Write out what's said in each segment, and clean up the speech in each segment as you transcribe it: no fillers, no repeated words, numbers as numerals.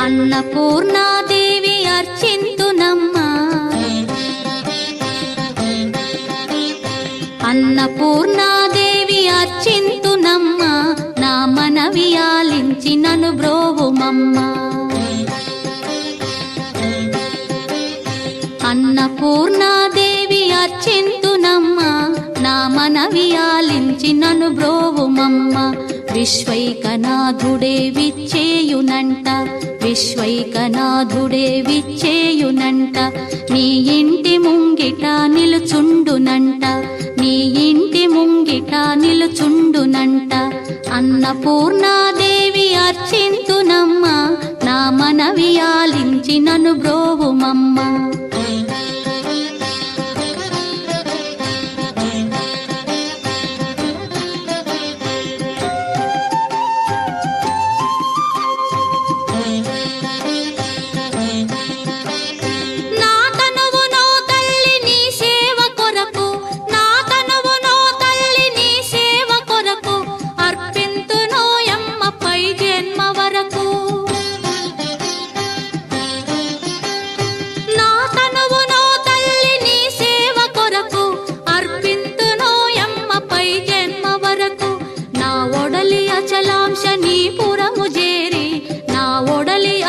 అన్నపూర్ణాదేవి అర్చింతునమ్మా, అన్నపూర్ణాదేవి అర్చింతునమ్మా, నా మనవి ఆలించి నన్ను బ్రోవుమమ్మా. అన్నపూర్ణాదేవి అర్చింతునమ్మా, నా మనవి ఆలించి నన్ను బ్రోవుమమ్మా. విశ్వైకనాథుడే విచ్చేయునంట, విశ్వైకనాథుడే విచ్చేయునంట, నీ ఇంటి ముంగిట నిలుచుండునంట, నీ ఇంటి ముంగిట నిలుచుండునంట. అన్నపూర్ణాదేవి అర్చింతునమ్మా, నా మనవి ఆలించి నన్ను బ్రోవుమమ్మా.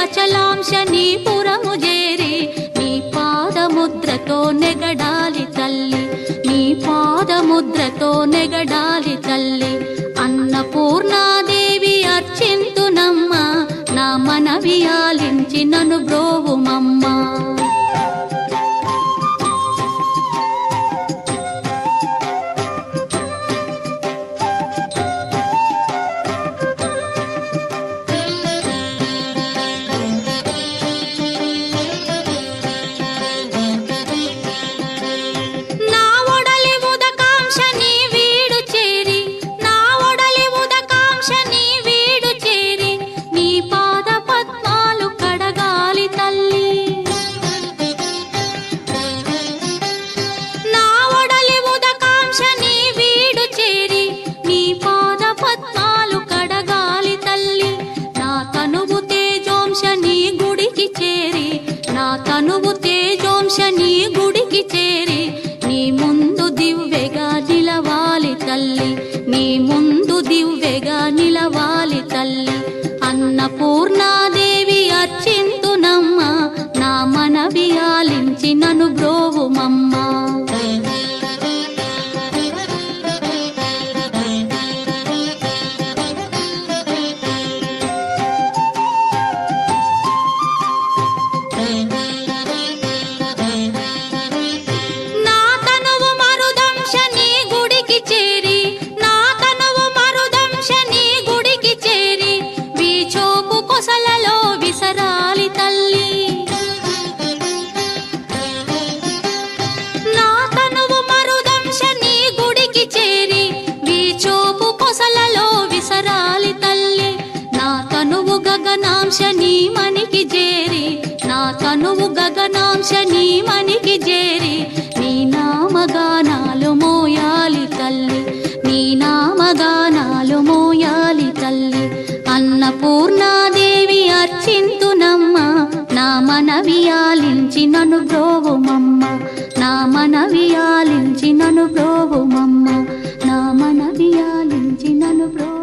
అచలాంశ నీ పురము చేరి, నీ పాదముద్రతో నెగడాలి తల్లి, నీ పాదముద్రతో నెగడాలి తల్లి. అన్నపూర్ణాదేవి అర్చింతునమ్మా, నా మనవి ఆలించి నన్ను బ్రోవుమమ్మా. తనువు తేజోంశ నీ గుడికి చేరి, నీ ముందు దివ్వెగా నిలవాలి తల్లి, నీ ముందు దివ్వెగా నిలవాలి తల్లి. అన్నపూర్ణాదేవి అర్చింతునమ్మా, నా మనవి ఆలించి నన్ను బ్రోవుమమ్మా. గగనాంశ నీ మనికి చేరి, నా తనువు గగనాంశ నీ మనికి చేరి, నీ నామగానాలు మోయాలి తల్లి, నీ నామగానాలు మోయాలి తల్లి. అన్నపూర్ణాదేవి అర్చింతునమ్మా, నా మనవి ఆలించి నన్ను బ్రోవుమమ్మా, నా మనవి ఆలించి నన్ను బ్రోవుమమ్మా, నా మనవి ఆలించి నన్ను బ్రో